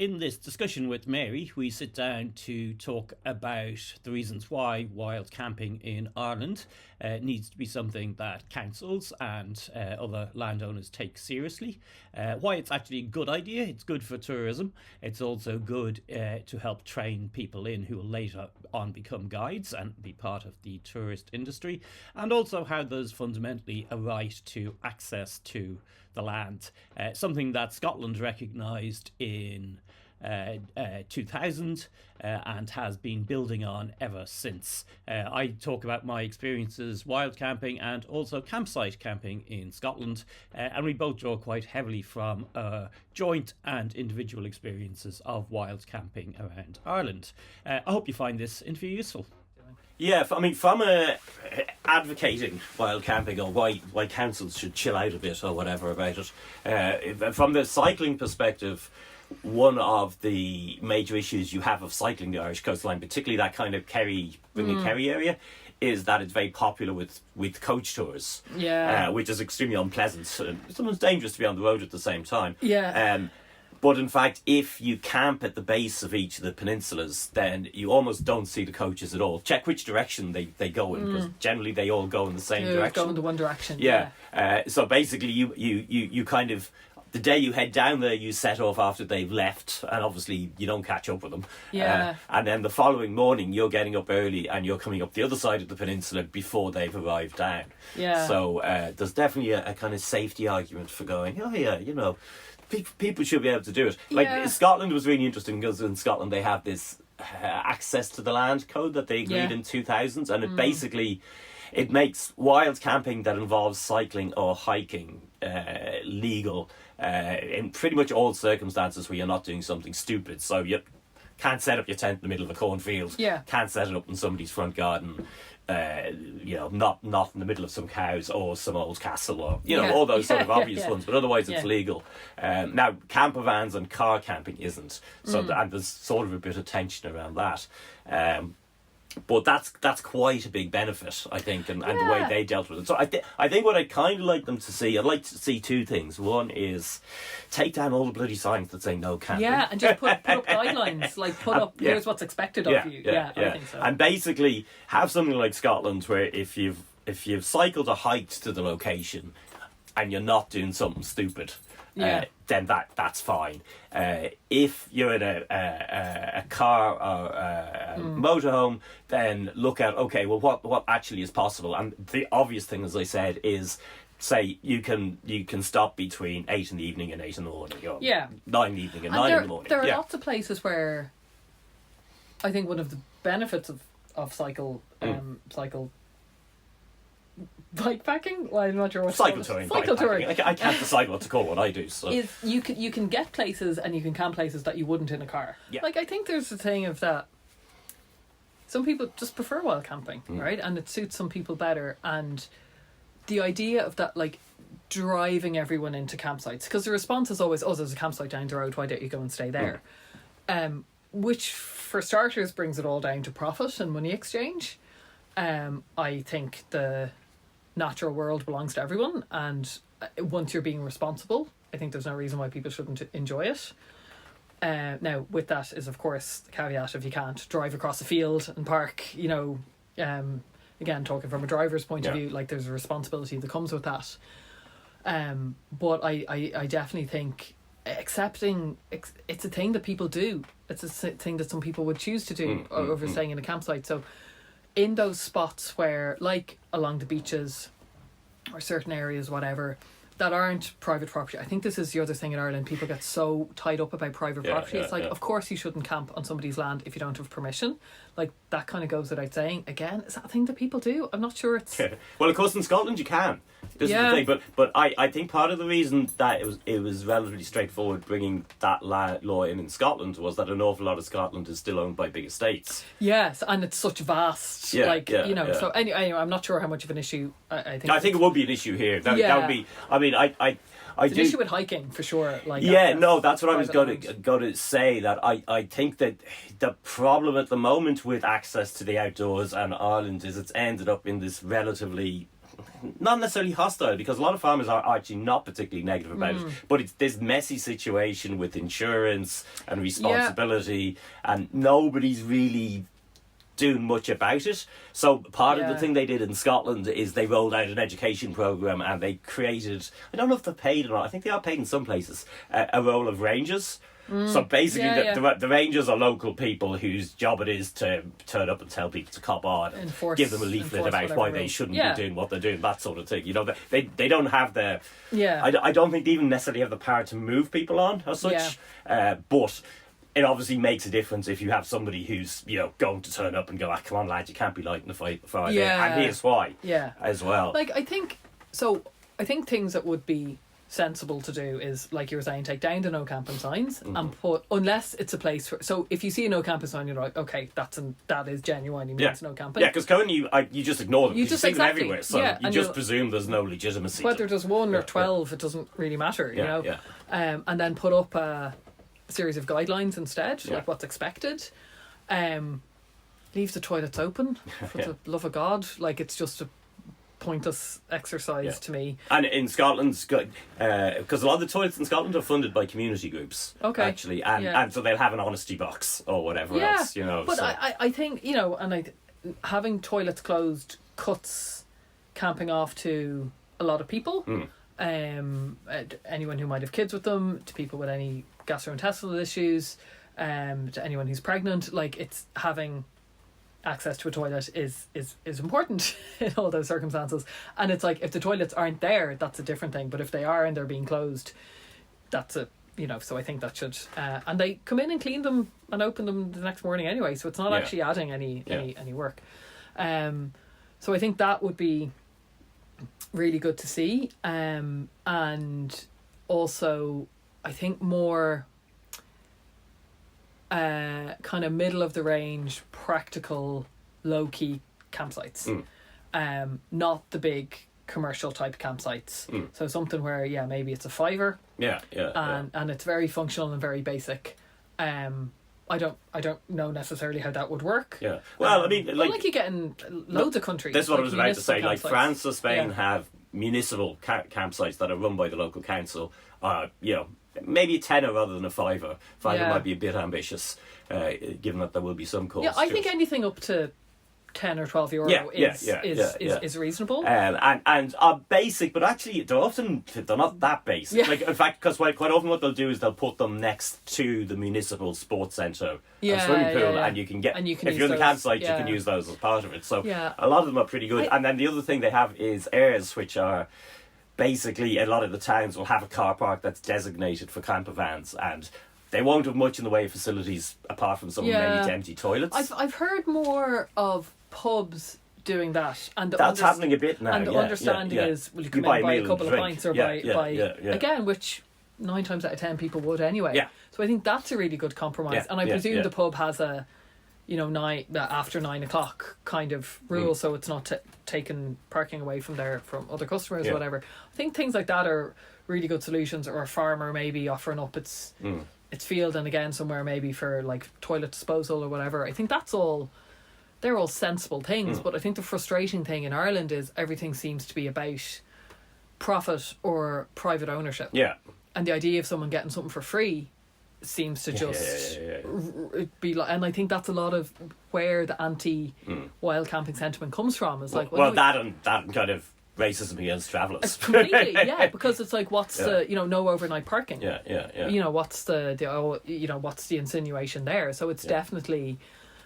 in this discussion with Mary, we sit down to talk about the reasons why wild camping in Ireland needs to be something that councils and other landowners take seriously, why it's actually a good idea, it's good for tourism, it's also good to help train people in who will later on become guides and be part of the tourist industry, and also how there's fundamentally a right to access to the land, something that Scotland recognised in 2000 and has been building on ever since. I talk about my experiences wild camping and also campsite camping in Scotland, and we both draw quite heavily from joint and individual experiences of wild camping around Ireland. I hope you find this interview useful. Yeah, I mean, from advocating wild camping or why councils should chill out a bit or whatever about it, from the cycling perspective, one of the major issues you have of cycling the Irish coastline, particularly that kind of Kerry area, is that it's very popular with coach tours, which is extremely unpleasant. Sometimes dangerous to be on the road at the same time. But in fact, if you camp at the base of each of the peninsulas, then you almost don't see the coaches at all. Check which direction they go in, because generally they all go in the same direction. Go in the one direction. So basically, you kind of, the day you head down there, you set off after they've left, and obviously you don't catch up with them. And then the following morning, you're getting up early and you're coming up the other side of the peninsula before they've arrived down. So there's definitely a kind of safety argument for going, people should be able to do it. Like, Scotland was really interesting because in Scotland they have this access to the land code that they agreed in 2000, and it basically, it makes wild camping that involves cycling or hiking legal in pretty much all circumstances where you're not doing something stupid. So you can't set up your tent in the middle of a cornfield, can't set it up in somebody's front garden, not in the middle of some cows or some old castle, or all those sort of obvious ones, but otherwise it's legal. Now, camper vans and car camping isn't, so and there's sort of a bit of tension around that. But that's quite a big benefit, I think, and the way they dealt with it. So I think what I'd kind of like them to see, I'd like to see two things. One is take down all the bloody signs that say no camping. And just put up guidelines, like put up, here's what's expected of you. I think so. And basically have something like Scotland where if you've cycled or hiked to the location and you're not doing something stupid, then that's fine. If you're in a car or a motorhome, then look at, okay, well, what actually is possible. And the obvious thing, as I said, is say you can stop between 8 in the evening and 8 in the morning, or 9 in the evening and 9 in the morning. There are lots of places where I think one of the benefits of cycle bikepacking? Well, I'm not sure what cycle touring. Cycle touring. I can't decide what to call what I do. So is you can get places and you can camp places that you wouldn't in a car. Like, I think there's a thing of that. Some people just prefer wild camping, right? And it suits some people better. And the idea of that, like, driving everyone into campsites, because the response is always, "Oh, there's a campsite down the road. Why don't you go and stay there?" Which, for starters, brings it all down to profit and money exchange. I think the natural world belongs to everyone, and once you're being responsible, I think there's no reason why people shouldn't enjoy it. Now, with that is, of course, the caveat of you can't drive across a field and park, again, talking from a driver's point of view, like, there's a responsibility that comes with that. But I definitely think accepting, it's a thing that people do. It's a thing that some people would choose to do over staying in a campsite. So in those spots where, like along the beaches or certain areas, whatever, that aren't private property. I think this is the other thing in Ireland. People get so tied up about private property. It's like, of course you shouldn't camp on somebody's land if you don't have permission. Like, that kind of goes without saying. Again, is that a thing that people do? I'm not sure it's... Well, of course, in Scotland you can. This is the thing. But I think part of the reason that it was relatively straightforward bringing that law in Scotland was that an awful lot of Scotland is still owned by big estates. Yes, and it's such vast, So anyway, I'm not sure how much of an issue I think it would be an issue here. That would be... I mean, it's an issue with hiking, for sure. Like, that's what I was going to say, that I think that the problem at the moment with access to the outdoors and Ireland is it's ended up in this relatively not necessarily hostile, because a lot of farmers are actually not particularly negative about it, but it's this messy situation with insurance and responsibility, and nobody's really doing much about it. So part of the thing they did in Scotland is they rolled out an education program, and they created, I don't know if they're paid or not, I think they are paid in some places, a role of rangers. So basically the rangers are local people whose job it is to turn up and tell people to cop on and give them a leaflet about why they shouldn't be doing what they're doing, that sort of thing. You know, they don't have the I don't think they even necessarily have the power to move people on as such, but it obviously makes a difference if you have somebody who's, you know, going to turn up and go, come on lads, you can't be lighting the fire there, and here's why as well. Like I think things that would be sensible to do is, like you were saying, take down the no camping signs and put, unless it's a place for, so if you see a no camping sign, you're like, okay, that is genuinely means no camping. Because Cohen, you just ignore them. You just see them everywhere, so you just presume there's no legitimacy. Whether there's 1 or 12, it doesn't really matter, you know. And then put up a series of guidelines instead, like what's expected. Leave the toilets open, for the love of God. Like, it's just a pointless exercise to me. And in Scotland, because a lot of the toilets in Scotland are funded by community groups, actually, and so they'll have an honesty box or whatever else, you know. But so. I think, you know, and having toilets closed cuts camping off to a lot of people. Anyone who might have kids with them, to people with any gastrointestinal issues, to anyone who's pregnant. Like, it's having access to a toilet is important in all those circumstances. And it's like, if the toilets aren't there, that's a different thing, but if they are and they're being closed, that's a, you know, so I think that should and they come in and clean them and open them the next morning anyway, so it's not actually adding any work. So I think that would be really good to see, and also I think more kind of middle of the range, practical, low key campsites, not the big commercial type campsites. So something where maybe it's a $5, and it's very functional and very basic. I don't know necessarily how that would work. Well, I mean, like you get in loads of countries. That's what I was about to say. Like France or Spain have municipal campsites that are run by the local council. You know, maybe a tenner rather than a $5. $5 might be a bit ambitious, given that there will be some costs. I think anything up to €10 or €12 is reasonable. And are basic, but actually they're not that basic. Like, in fact, because quite often what they'll do is they'll put them next to the municipal sports centre and swimming pool, and you can if you're in the campsite, you can use those as part of it. So a lot of them are pretty good. And then the other thing they have is airs, which are basically, a lot of the towns will have a car park that's designated for camper vans, and they won't have much in the way of facilities apart from some maybe empty toilets. I've heard more of pubs doing that, and that's happening a bit now. And the understanding is, well, you come in, buy a couple of pints, or buy again, which 9 times out of 10 people would anyway. So I think that's a really good compromise. And I presume the pub has a, you know, after 9 o'clock kind of rule, so it's not taking parking away from other customers or whatever. I think things like that are really good solutions. Or a farmer maybe offering up its field, and again somewhere maybe for like toilet disposal or whatever. I think they're all sensible things. But I think the frustrating thing in Ireland is everything seems to be about profit or private ownership. And the idea of someone getting something for free seems to just be like, and I think that's a lot of where the anti-wild camping sentiment comes from. Is like, that kind of racism against travellers. Completely, because it's like, what's the, you know, no overnight parking? You know, what's what's the insinuation there? So it's definitely.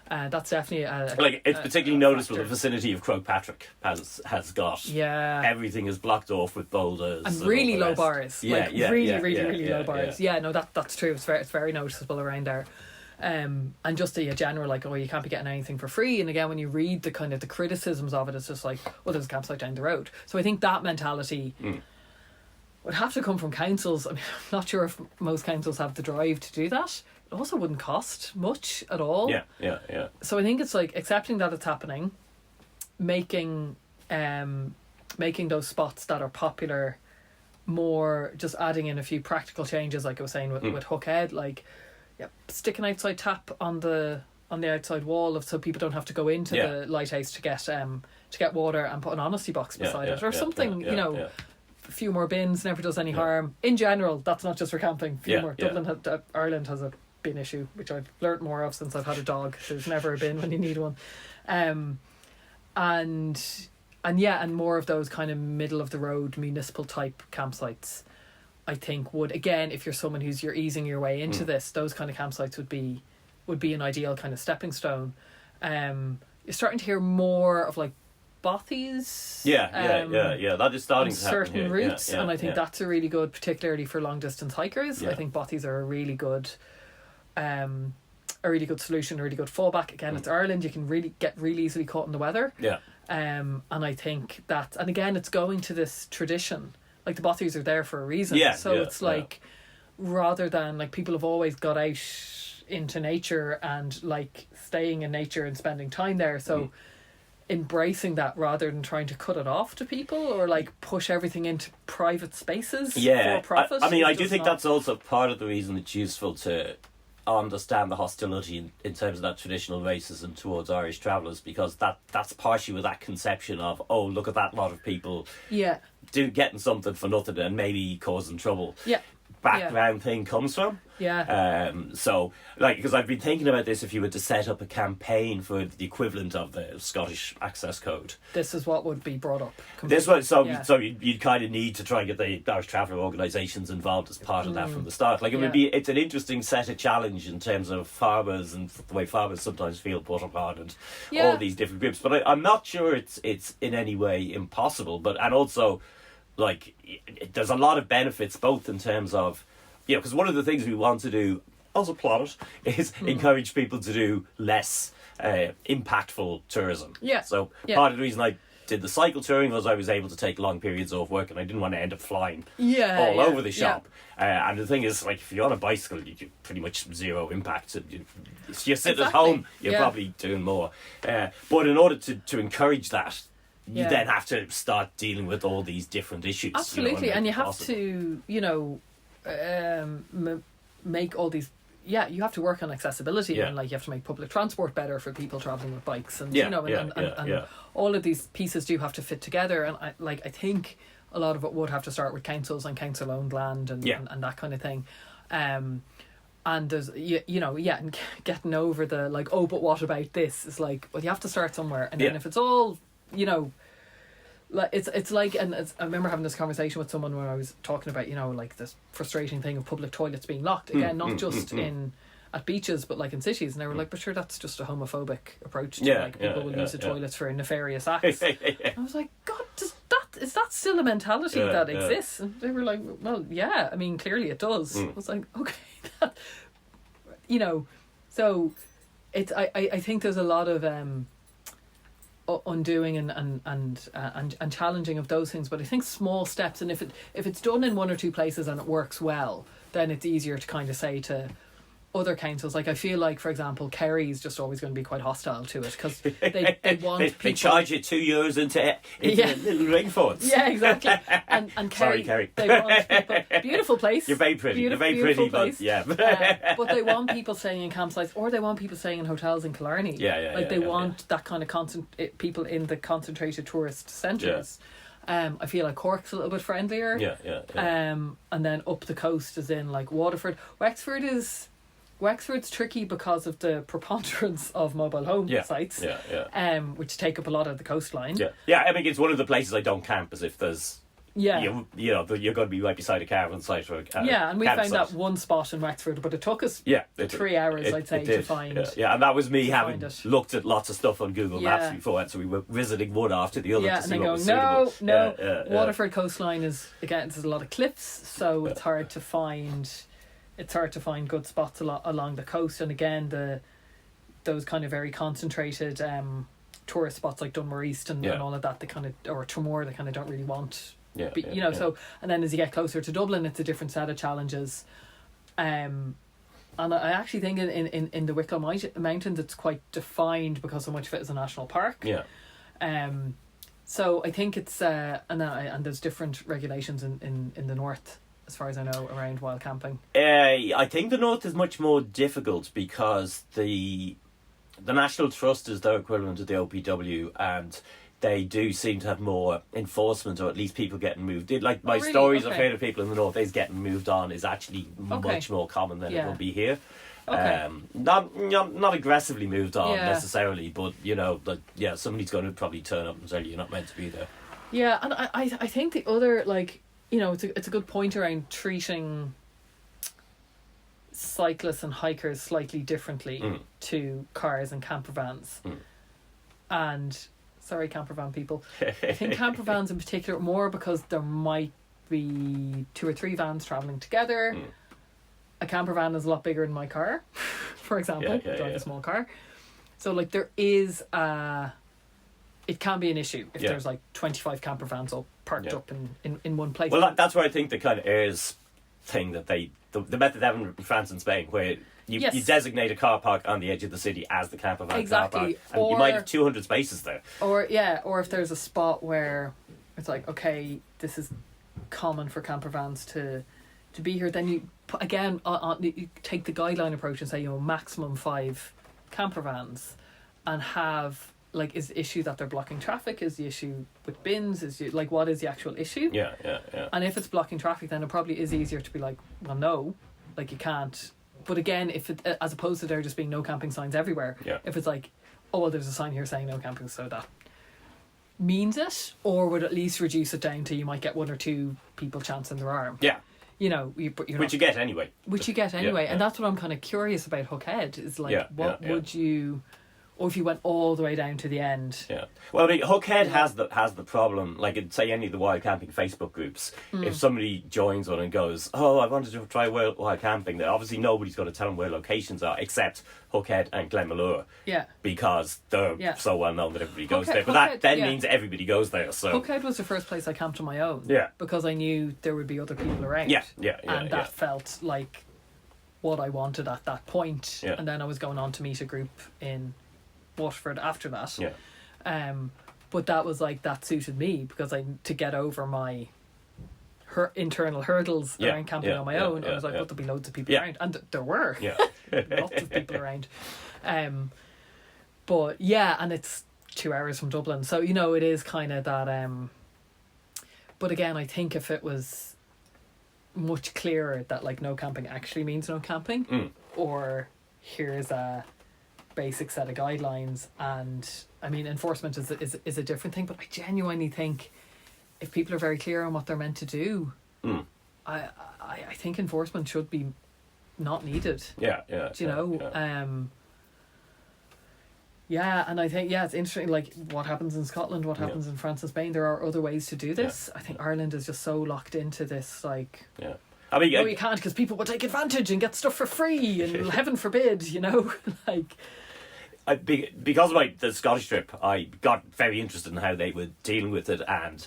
That's definitely it's particularly noticeable. The vicinity of Croagh Patrick has got everything is blocked off with boulders and really low bars. Really low bars. No, that's true. It's very noticeable around there. And just a general like, you can't be getting anything for free. And again, when you read the kind of the criticisms of it, it's just like, well, there's a campsite down the road. So I think that mentality would have to come from councils. I mean, I'm not sure if most councils have the drive to do that. It also wouldn't cost much at all. So I think it's like accepting that it's happening, making those spots that are popular more, just adding in a few practical changes, like I was saying with Hookhead, like stick an outside tap on the outside wall so people don't have to go into the lighthouse to get to get water and put an honesty box beside it or something, you know. A few more bins never does any harm. In general, that's not just for camping. A few more. Ireland has a bin issue, which I've learnt more of since I've had a dog. There's never a bin when you need one. And more of those kind of middle of the road municipal type campsites, I think would, again, if you're someone you're easing your way into this, those kind of campsites would be an ideal kind of stepping stone. You're starting to hear more of like bothies. That is starting to happen certain routes, and I think that's a really good, particularly for long distance hikers. I think bothies are a really good solution, a really good fallback. Again, it's Ireland, you can get really easily caught in the weather. And I think that, and again, it's going to this tradition. Like the bothies are there for a reason. It's like, rather than like, people have always got out into nature and like staying in nature and spending time there. So embracing that rather than trying to cut it off to people or like push everything into private spaces for profit. I mean, I do think that's also part of the reason it's useful to understand the hostility in terms of that traditional racism towards Irish travellers, because that's partially with that conception of, oh, look at that lot of people getting something for nothing and maybe causing trouble. Background thing comes from. So, like, because I've been thinking about this, if you were to set up a campaign for the equivalent of the Scottish Access Code, this is what would be brought up. So you'd kind of need to try and get the Irish traveller organisations involved as part of that from the start. Like, it's an interesting set of challenge in terms of farmers and the way farmers sometimes feel put upon and all these different groups. But I'm not sure it's in any way impossible. And also, like, there's a lot of benefits both in terms of, because one of the things we want to do as a planet is encourage people to do less impactful tourism. So part of the reason I did the cycle touring was I was able to take long periods off work and I didn't want to end up flying all over the shop. And the thing is, like, if you're on a bicycle, you do pretty much zero impact. If you sit at home, you're probably doing more. But in order to encourage that, you then have to start dealing with all these different issues. Absolutely, and you have to, make all these. You have to work on accessibility, and like you have to make public transport better for people traveling with bikes, and and all of these pieces do have to fit together. And I think a lot of it would have to start with councils and council-owned land and that kind of thing. And there's and getting over the like, oh, but what about this? Is like, well, you have to start somewhere, and then if it's all, like it's like, and I remember having this conversation with someone when I was talking about, like this frustrating thing of public toilets being locked again, not just at beaches but like in cities, and they were like, but sure, that's just a homophobic approach to people will use the toilets for nefarious acts. I was like, God, is that still a mentality that exists? And they were like, well, I mean, clearly it does. I was like, okay, so it's I think there's a lot of undoing and challenging of those things, but I think small steps, and if it's done in one or two places and it works well, then it's easier to kind of say to other councils. Like, I feel like, for example, Kerry's just always going to be quite hostile to it because they want people... They charge you 2 euros into little rainforests. Yeah, exactly. And Kerry, sorry, Kerry. They want people... Beautiful place. You're very pretty. You're very pretty, place. But but they want people staying in campsites, or they want people staying in hotels in Killarney. They want that kind of people in the concentrated tourist centres. I feel like Cork's a little bit friendlier. And then up the coast is in like Waterford. Wexford's tricky because of the preponderance of mobile home sites, which take up a lot of the coastline. I mean, it's one of the places I don't camp, as if there's you're going to be right beside a caravan site or a and we found that one spot in Wexford, but it took us 3 hours, I'd say, to find. And that was me having looked at lots of stuff on Google Maps before, and so we were visiting one after the other to see what was suitable. Waterford coastline is, again, there's a lot of cliffs, so it's hard to find. It's hard to find good spots along the coast, and again, those kind of very concentrated tourist spots like Dunmore East and all of that, they kind of, or Tramore, they kind of don't really want. So, and then as you get closer to Dublin, it's a different set of challenges. And I actually think in the Wicklow Mountains, it's quite defined because so much of it is a national park. So I think it's and there's different regulations in the north, as far as I know, around wild camping. I think the north is much more difficult because the National Trust is their equivalent to the OPW, and they do seem to have more enforcement, or at least people getting moved in. Like, my really? stories Okay. I've heard of people in the North East getting moved on is actually much more common than it will be here. Okay. Not aggressively moved on Yeah. necessarily, but somebody's going to probably turn up and say you're not meant to be there. Yeah, and I think the other, like, it's a good point around treating cyclists and hikers slightly differently to cars and camper vans. And sorry, camper van people, I think camper vans in particular, more because there might be 2 or 3 vans traveling together. A camper van is a lot bigger than my car, for example. I drive a small car, so like there is it can be an issue if there's like 25 camper vans all parked up in one place. Well, that's where I think the kind of airs thing that the method they have in France and Spain, where you designate a car park on the edge of the city as the camper van car park, and you might have 200 spaces there. Or if there's a spot where it's like, okay, this is common for camper vans to be here, then you again you take the guideline approach and say, maximum 5 camper vans, and have, like, is the issue that they're blocking traffic? Is the issue with bins? What is the actual issue? Yeah. And if it's blocking traffic, then it probably is easier to be like, well, no, like, you can't. But again, if it, as opposed to there just being no camping signs everywhere, if it's like, oh, well, there's a sign here saying no camping, so that means it, or would at least reduce it down to you might get 1 or 2 people chancing their arm. Yeah. Which you get anyway. And that's what I'm kind of curious about Hookhead, is like, what would you, or if you went all the way down to the end. Yeah. Well, I mean, Hookhead has the problem, like in, say, any of the wild camping Facebook groups, if somebody joins one and goes, oh, I wanted to try wild camping, then obviously nobody's going to tell them where locations are, except Hookhead and Glenmalure. Yeah. Because they're so well known that everybody goes there. But that then means everybody goes there, so... Hookhead was the first place I camped on my own. Yeah. Because I knew there would be other people around. And that felt like what I wanted at that point. Yeah. And then I was going on to meet a group in Waterford after that. Yeah. But that was like, that suited me, because to get over my internal hurdles around camping on my own, I was like, well, there'll be loads of people around, and there were lots of people around. But and it's 2 hours from Dublin, so it is kind of that. But again, I think if it was much clearer that, like, no camping actually means no camping, or here's a basic set of guidelines, and I mean, enforcement is a different thing, but I genuinely think if people are very clear on what they're meant to do, I think enforcement should be not needed. And I think it's interesting, like, what happens in Scotland, what happens in France and Spain. There are other ways to do this. I think Ireland is just so locked into this, like, I mean, no, you can't, because people will take advantage and get stuff for free, and heaven forbid, like. Because of the Scottish trip, I got very interested in how they were dealing with it, and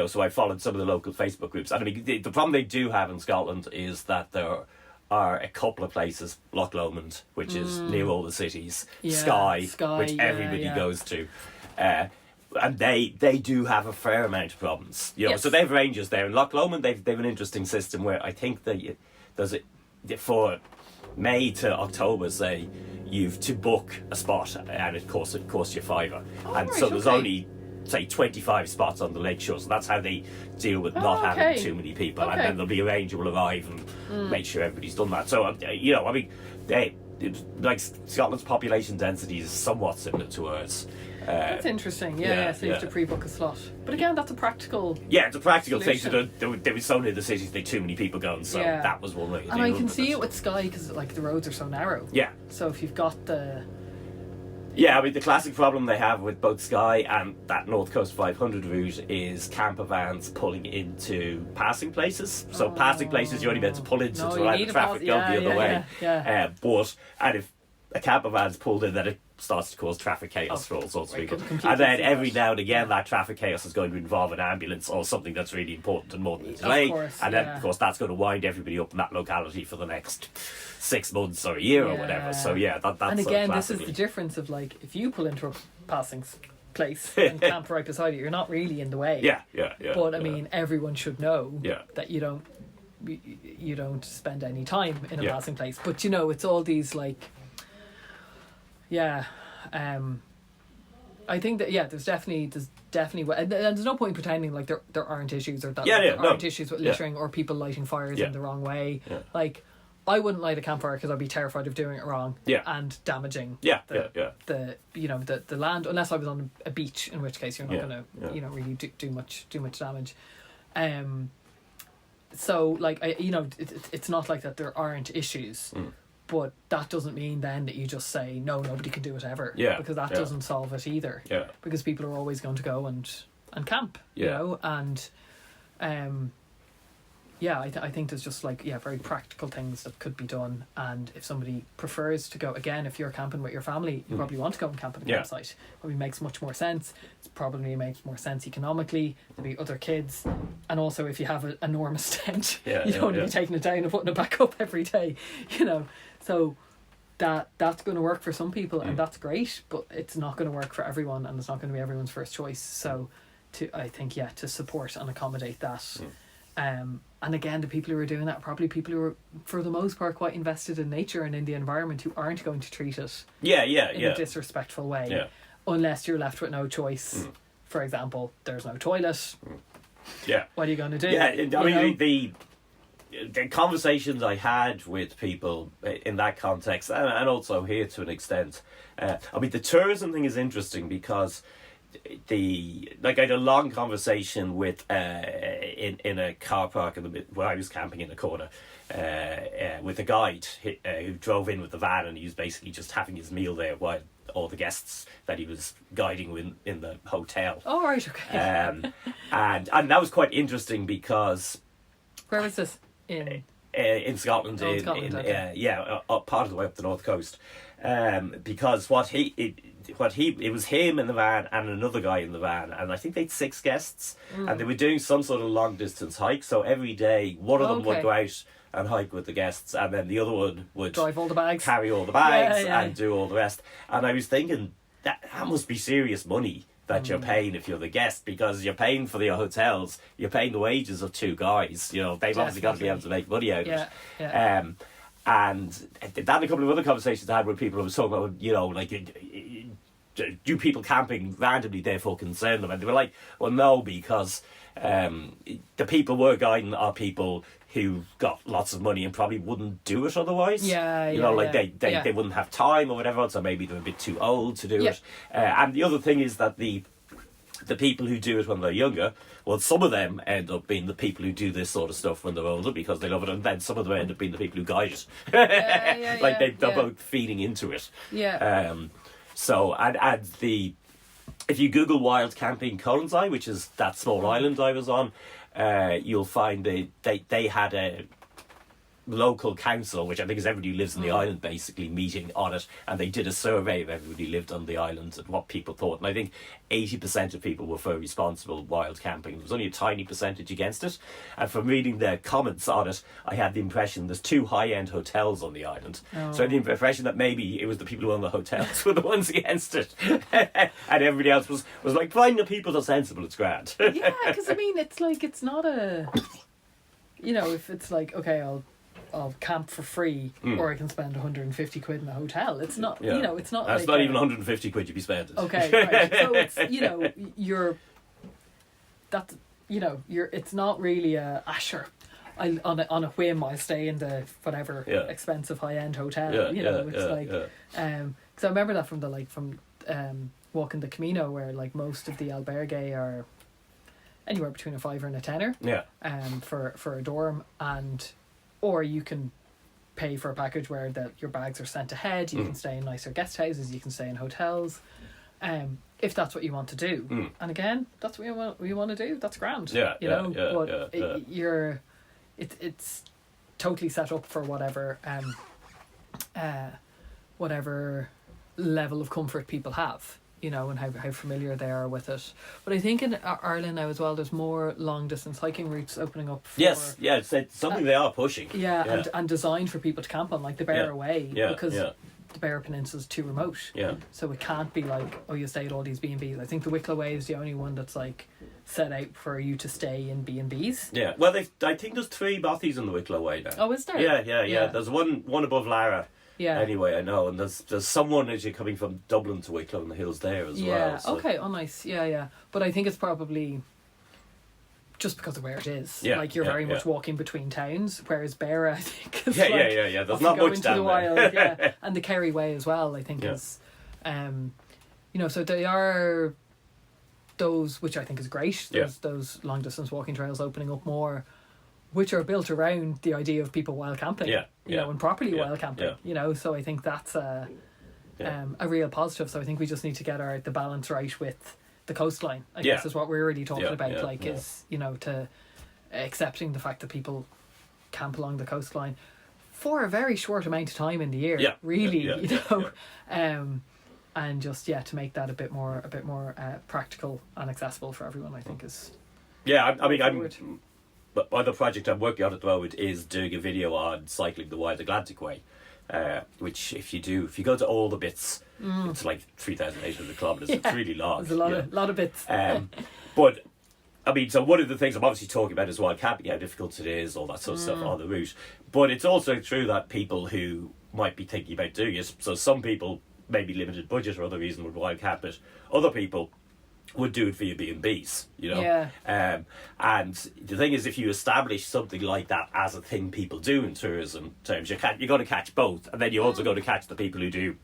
so I followed some of the local Facebook groups. And I mean, the problem they do have in Scotland is that there are a couple of places, Loch Lomond, which is near all the cities, Skye, which everybody goes to, and they do have a fair amount of problems. So they have rangers there. In Loch Lomond, they've an interesting system where I think there's for May to October, say, you've to book a spot, and it costs you £5, and so there's only, say, 25 spots on the lakeshore, so that's how they deal with not having too many people, and then there'll be a ranger will arrive and make sure everybody's done that. So I mean, like, Scotland's population density is somewhat similar to ours. That's interesting. So you have to pre-book a slot. But again, that's a practical. Yeah, it's a practical thing to do. There was so near the cities, there were too many people going, so that was one way. And I can see it with Skye, because, like, the roads are so narrow. Yeah. So if you've got the. Yeah, I mean, the classic problem they have with both Skye and that North Coast 500 route is camper vans pulling into passing places. So passing places you're only meant to pull into to allow the traffic go the other way. And if a camper van's pulled in, then it starts to cause traffic chaos for all sorts of people. And then every now and again, that traffic chaos is going to involve an ambulance or something that's really important and more than a delay. And then, of course, that's going to wind everybody up in that locality for the next 6 months or a year or whatever. So that's. And again, this is the difference of, like, if you pull into a passing place and camp right beside it, you're not really in the way. But I mean, everyone should know that you don't spend any time in a passing place. But it's all these, like. I think that there's definitely and there's no point pretending like there aren't issues, or that there aren't issues with littering or people lighting fires in the wrong way. Like, I wouldn't light a campfire because I'd be terrified of doing it wrong and damaging the land, unless I was on a beach, in which case you're not going to really do much damage. So like it's not like that there aren't issues. But that doesn't mean then that you just say, no, nobody can do it ever. Yeah. Because that doesn't solve it either. Yeah. Because people are always going to go and camp, you know? And, I think there's just very practical things that could be done. And if somebody prefers to go, again, if you're camping with your family, you probably want to go and camp at a campsite. Probably makes much more sense. It probably makes more sense economically. There'll be other kids. And also, if you have an enormous tent, you don't want to be taking it down and putting it back up every day, you know? So that's going to work for some people, and that's great, but it's not going to work for everyone, and it's not going to be everyone's first choice. So to support and accommodate that. And again, the people who are doing that are probably people who are, for the most part, quite invested in nature and in the environment, who aren't going to treat it in a disrespectful way, unless you're left with no choice. For example, there's no toilet. What are you going to do? I mean, the conversations I had with people in that context, and also here to an extent, I mean, the tourism thing is interesting because I had a long conversation with in a car park where I was camping in the corner with a guide who drove in with the van, and he was basically just having his meal there while all the guests that he was guiding in the hotel. Oh, right, okay. And that was quite interesting because... Where was this? In Scotland, part of the way up the north coast, because it was him in the van and another guy in the van, and I think they'd 6 guests, and they were doing some sort of long distance hike. So every day, one of them would go out and hike with the guests, and then the other one would drive all the bags, carry all the bags, and do all the rest. And I was thinking that must be serious money that you're paying if you're the guest, because you're paying for the hotels, you're paying the wages of 2 guys. You know, they've obviously got to be able to make money out of it. And then a couple of other conversations I had with people who was talking about, you know, like, do people camping randomly therefore concern them? And they were like, well, no, because the people we're guiding are people who got lots of money and probably wouldn't do it otherwise. They wouldn't have time or whatever, so maybe they're a bit too old to do it. And the other thing is that the people who do it when they're younger, well, some of them end up being the people who do this sort of stuff when they're older because they love it, and then some of them end up being the people who guide it. They're both feeding into it. So, if you Google wild camping Colonsay, which is that small island I was on, you'll find they had a local council, which I think is everybody who lives on the island, basically meeting on it, and they did a survey of everybody who lived on the island and what people thought, and I think 80% of people were for responsible wild camping. There was only a tiny percentage against it, and from reading their comments on it, I had the impression there's 2 high-end hotels on the island, so I had the impression that maybe it was the people who own the hotels were the ones against it, and everybody else was like, fine, the people are sensible, it's grand. Because I mean, it's like, it's not a, you know, if it's like, okay, I'll camp for free, or I can spend 150 quid in a hotel. It's not, you know, it's not. That's like not even 150 quid you'd be spending. Okay, right. So it's, you know, it's not really a sure. On a whim, I'll stay in the whatever expensive high end hotel. Because I remember that from walking the Camino, where like most of the albergue are anywhere between a £5 and a £10. For a dorm, or you can pay for a package where your bags are sent ahead. You can stay in nicer guest houses. You can stay in hotels, if that's what you want to do. And again, that's what you want to do. That's grand. It's totally set up for whatever level of comfort people have. You know, and how familiar they are with it. But I think in Ireland now as well, there's more long distance hiking routes opening up. It's something they are pushing. And designed for people to camp on, like the Beara Way, because the Beara Peninsula is too remote. So it can't be like, oh, you stay at all these B&Bs. I think the Wicklow Way is the only one that's like set out for you to stay in B&Bs. Yeah, well, I think there's 3 bothies in the Wicklow Way now. Oh, is there? Yeah. There's one above Lara. Yeah. Anyway, I know, and there's someone as you're coming from Dublin to Wicklow in the Hills there as well. Yeah. So. Okay. Oh, nice. Yeah, yeah. But I think it's probably just because of where it is. Yeah, Like you're very much walking between towns, whereas Beara, I think, is yeah. There's not much down the there. wild, yeah. And the Kerry Way as well, I think, is, so they are those, which I think is great. Those long distance walking trails opening up more, which are built around the idea of people wild camping. And properly wild camping. So I think that's a real positive. So I think we just need to get the balance right with the coastline, I guess, is what we're really talking about. Is to accepting the fact that people camp along the coastline for a very short amount of time in the year, and just to make that a bit more practical and accessible for everyone, I think is. But other project I'm working on at the moment is doing a video on cycling the Wild Atlantic Way, which if you go to all the bits, it's like 3,800 kilometres. It's really long. There's a lot of bits. But I mean, so one of the things I'm obviously talking about is wild camping, how difficult it is, all that sort of stuff on the route. But it's also true that people who might be thinking about doing it, so some people maybe limited budget or other reason would wild camp it. Other people would do it for your B&Bs, and the thing is, if you establish something like that as a thing people do in tourism terms, you're going to catch both, and then you're also going to catch the people who do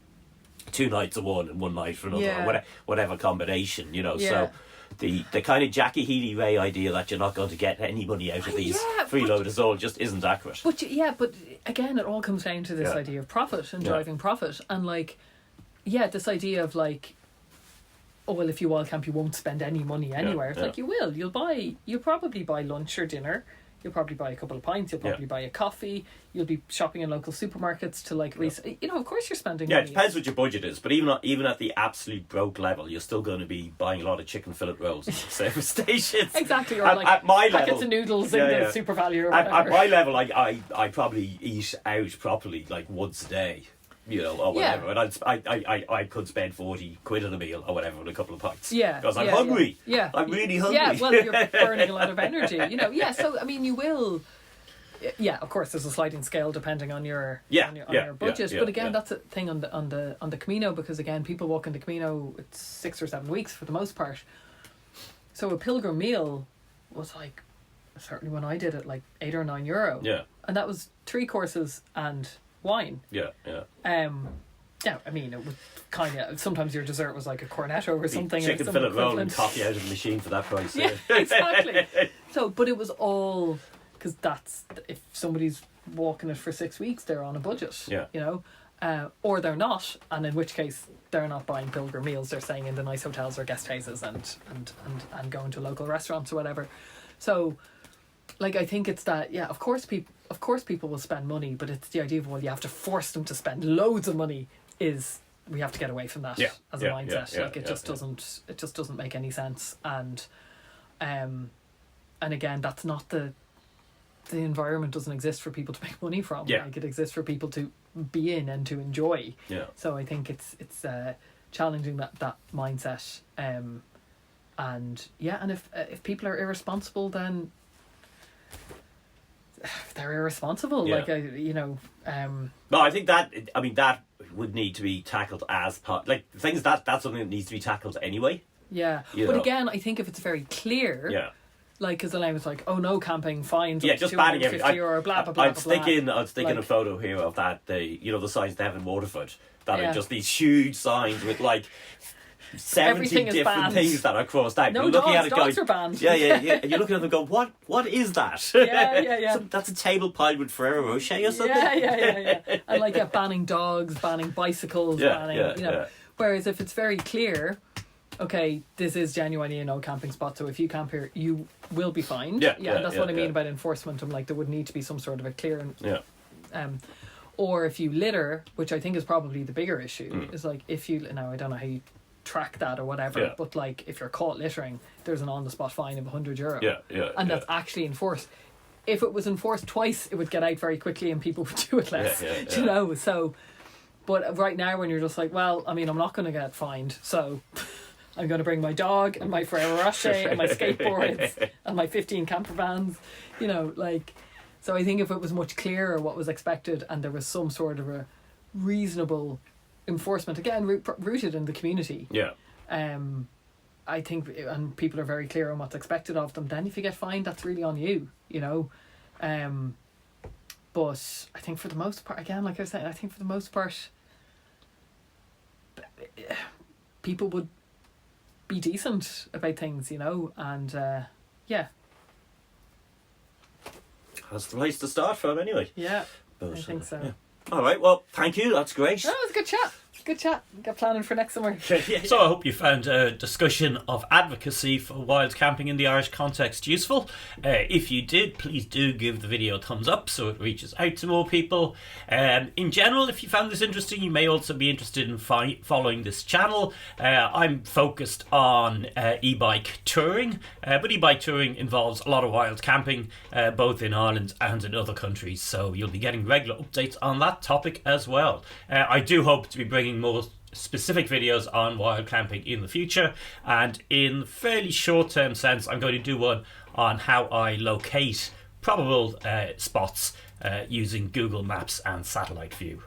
2 nights of one and 1 night for another, or whatever combination, so the kind of Jackie Healy Ray idea that you're not going to get any money out of these freeloaders all just isn't accurate. But again, it all comes down to this idea of profit and driving profit, and this idea of oh well, if you wild camp, you won't spend any money anywhere. It's like you will. You'll probably buy lunch or dinner. You'll probably buy a couple of pints. You'll probably buy a coffee. You'll be shopping in local supermarkets to of course you're spending money. It depends what your budget is, but even at the absolute broke level, you're still going to be buying a lot of chicken fillet rolls at service stations. Exactly, or at my packets level, of noodles in the Super Value or whatever. At my level, I probably eat out properly once a day. Or whatever, and I could spend 40 quid on a meal or whatever with a couple of pints. Because I'm hungry. I'm really hungry. Yeah, well, you're burning a lot of energy. So I mean, you will. Yeah, of course, there's a sliding scale depending on your your budget. But again, that's a thing on the Camino, because again, people walk in the Camino, it's 6 or 7 weeks for the most part. So a pilgrim meal was certainly when I did it, €8 or €9. Yeah, and that was 3 courses and wine. I mean, it would kind of, sometimes your dessert was like a cornetto or something. Chicken fillet roll and coffee out of the machine for that price. Yeah, exactly. So, but it was all, because that's, if somebody's walking it for 6 weeks, they're on a budget. Or they're not, and in which case they're not buying pilgrim meals. They're staying in the nice hotels or guest houses and going to local restaurants or whatever. So, I think it's that, of course people will spend money, but it's the idea of, you have to force them to spend loads of money. We have to get away from that as a mindset. It just doesn't make any sense. And again, that's not the environment doesn't exist for people to make money from. It exists for people to be in and to enjoy. So I think it's challenging that mindset. And if people are irresponsible, then they're irresponsible. No, I think that would need to be tackled as part, things that's something that needs to be tackled anyway. But again, I think if it's very clear, because the line was oh no camping, fines just banning everything, or blah blah blah. I'd stick in a photo here of that, the signs they have in Waterford that are just these huge signs with 70 different things that are crossed out. No, you're looking at it dogs going, are banned. And you're looking at them going, what is that? That's a table piled with Ferrero Rocher or something. And banning dogs, banning bicycles, banning. Whereas if it's very clear, okay, this is genuinely a no camping spot, so if you camp here, you will be fined. That's what I mean about enforcement. I'm there would need to be some sort of a clear or if you litter, which I think is probably the bigger issue, is if you, now I don't know how you track that or whatever, but if you're caught littering, there's an on the spot fine of €100. And that's actually enforced. If it was enforced twice, it would get out very quickly and people would do it less. So, but right now when you're just well, I mean, I'm not going to get fined, so I'm going to bring my dog and my Ferrero Rocher and my skateboards and my 15 camper vans, so I think if it was much clearer what was expected and there was some sort of reasonable enforcement, again rooted in the community, I think, and people are very clear on what's expected of them, then if you get fined, that's really on you, you know. But I think for the most part, again, like I was saying, I think for the most part, people would be decent about things, you know, and yeah. That's the place to start from, anyway. Yeah, I think so. Yeah. All right, well, thank you. That's great. No, it was a good chat. Good chat. Get planning for next summer. So I hope you found a discussion of advocacy for wild camping in the Irish context useful. If you did, please do give the video a thumbs up so it reaches out to more people. In general, if you found this interesting, you may also be interested in following this channel. I'm focused on e-bike touring, but e-bike touring involves a lot of wild camping, both in Ireland and in other countries. So you'll be getting regular updates on that topic as well. I do hope to be bringing more specific videos on wild camping in the future, and in fairly short term sense I'm going to do one on how I locate probable spots using Google Maps and satellite view.